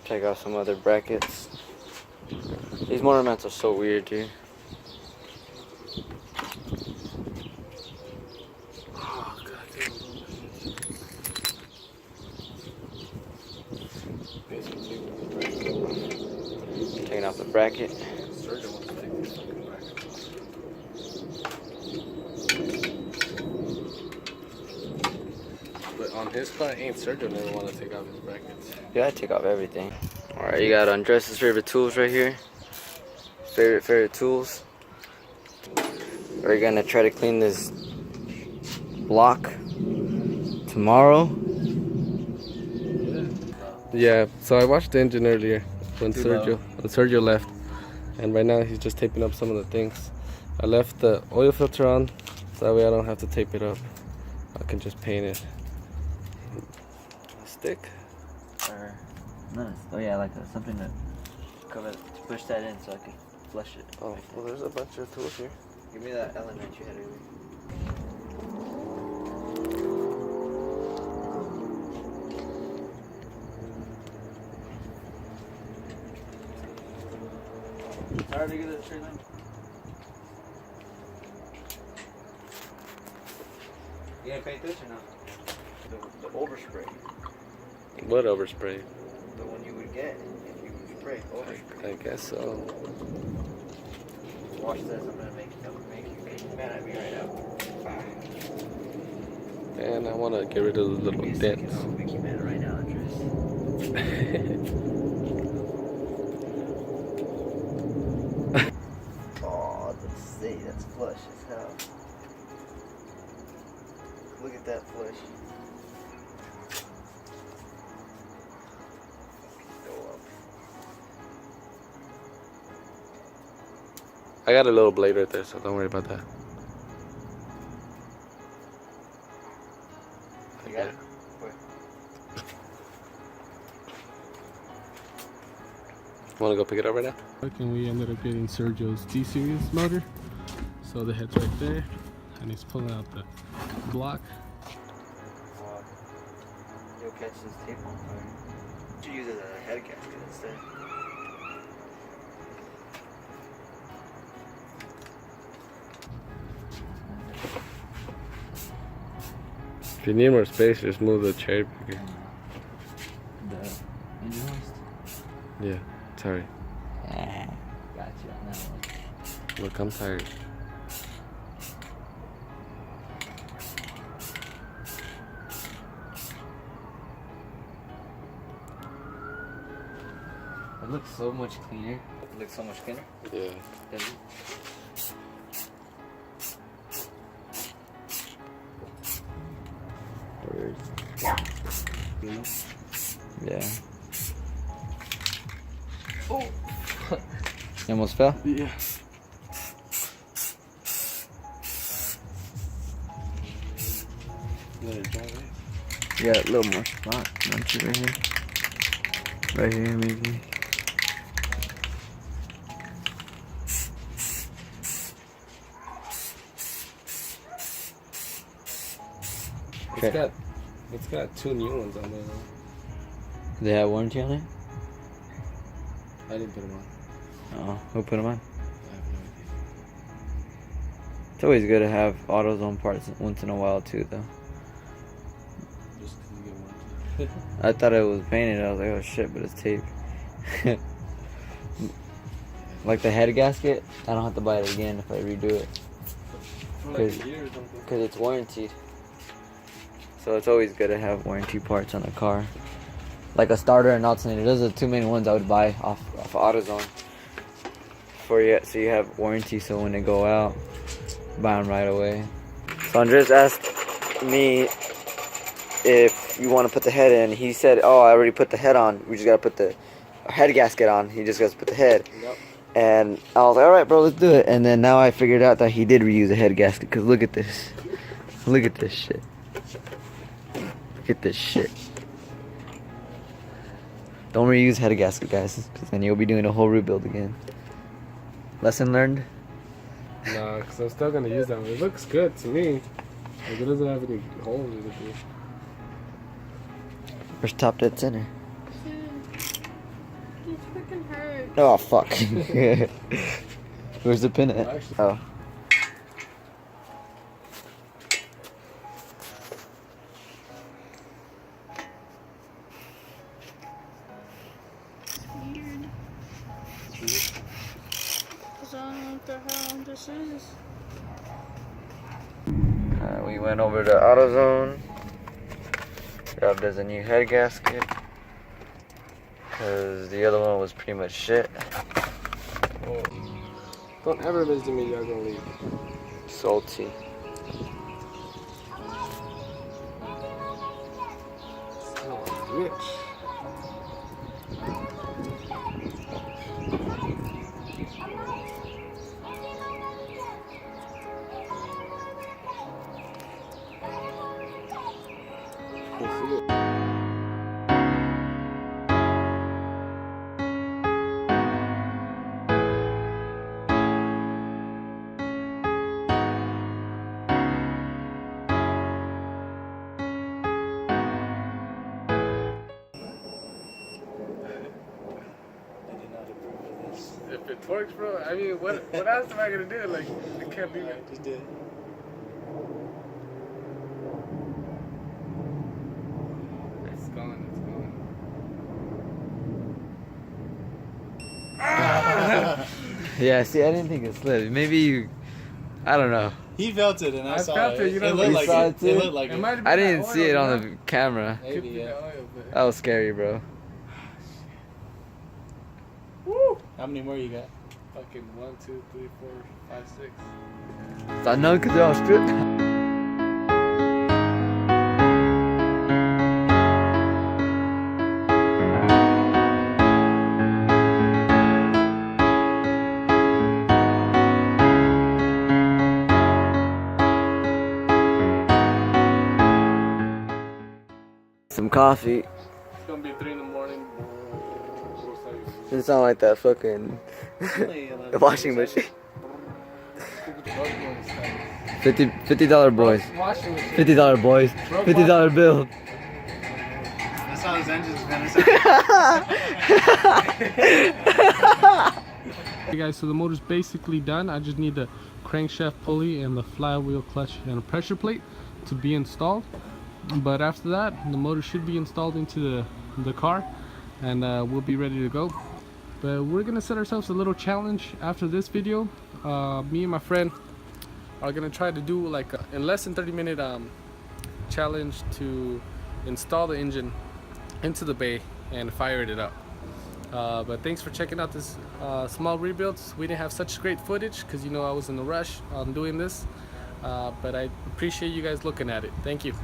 Check out some other brackets. These motor mounts are so weird, dude. Oh, God damn. Taking off the bracket. Surgeon wants to take this fucking bracket off. But on his car, ain't Sergio never want to take off his brackets. Yeah, I take off everything. Alright, you got Andres' favorite tools right here. Favorite tools. We're gonna try to clean this block tomorrow. Yeah, so I watched the engine earlier when Sergio left, and right now he's just taping up some of the things. I left the oil filter on, so that way I don't have to tape it up. I can just paint it. A stick? Or no, oh yeah, like something to cover, to push that in so I can flush it. Oh, well, there's a bunch of tools here. Give me that element you had earlier. Alright, look at this tree line. You gonna paint this or no? The overspray. What overspray? The one you would get if you spray overspray. I guess so. Watch this, I'm gonna make you mad at me right now. And I want to get rid of the little dents. I'll make you mad right now, Andres. Oh, let's see, that's flush as hell. Look at that flush. I got a little blade right there, so don't worry about that. You got it? Want to go pick it up right now? And we ended up getting Sergio's G-Series motor. So the head's right there, and he's pulling out the block. You'll catch this tape on fire. You should use it as a head gasket instead. If you need more space, just move the cherry picker. The engine hoist? Yeah, sorry. Got you on that one. Look, I'm tired. It looks so much cleaner. It looks so much cleaner? Yeah. Does it? Yeah. Oh! You almost fell? Yeah. Let it dry, right? You got a little more spot. Don't you, right here? Right here, maybe. It's got 2 new ones on there. Do they have warranty on it? I didn't put them on. Oh, who put them on? I have no idea. It's always good to have AutoZone parts once in a while too, though. Just because you get one. I thought it was painted. I was like, oh shit, but it's tape. Like the head gasket, I don't have to buy it again if I redo it. For like a year or something. Because it's warranted. So it's always good to have warranty parts on a car. Like a starter and alternator. Those are the 2 main ones I would buy off AutoZone. For you, so you have warranty, so when they go out, buy them right away. So Andres asked me if you want to put the head in. He said, oh, I already put the head on. We just got to put the head gasket on. He just got to put the head. Yep. And I was like, all right, bro, let's do it. And then now I figured out that he did reuse a head gasket. Because look at this. Look at this shit. Look at this shit. Don't reuse head gasket, guys. Because then you'll be doing a whole rebuild again. Lesson learned? Nah, because I'm still going to use that one. It looks good to me. Like, it doesn't have any holes in it. Where's top dead center? It freaking hurts. Oh fuck. Where's the pin at? Oh. Weird. Because I don't know what the hell this is. We went over to AutoZone. Grabbed us a new head gasket. Because the other one was pretty much shit. Oh. Don't ever visit me, y'all gonna leave. Salty. Oh, rich. If it works, bro, I mean, what else am I gonna do? Like, I can't do it. Just do it. It's gone, it's gone. Yeah, see, I didn't think it slipped. Maybe you, I don't know. He felt it, and I saw felt it, you know, it looked you like saw it. it too? It looked like It it. might have been I that didn't see oil, it on bro. the camera. Could Maybe, be yeah. the oil, but- That was scary, bro. Woo! How many more you got? Fucking 1, 2, 3, 4, 5, 6. I know because they're all stripped. Some coffee. It's gonna be 3 in the morning. Doesn't sound like that fucking washing machine. $50 boys. $50 boys. $50 bill. That's how his engine's gonna Hey guys, so the motor's basically done. I just need the crankshaft pulley and the flywheel clutch and a pressure plate to be installed. But after that, the motor should be installed into the car, and we'll be ready to go. But we're gonna set ourselves a little challenge after this video. Me and my friend are gonna try to do like in less than 30-minute challenge to install the engine into the bay and fire it up. But thanks for checking out this small rebuilds. We didn't have such great footage because, you know, I was in a rush on doing this, but I appreciate you guys looking at it. Thank you.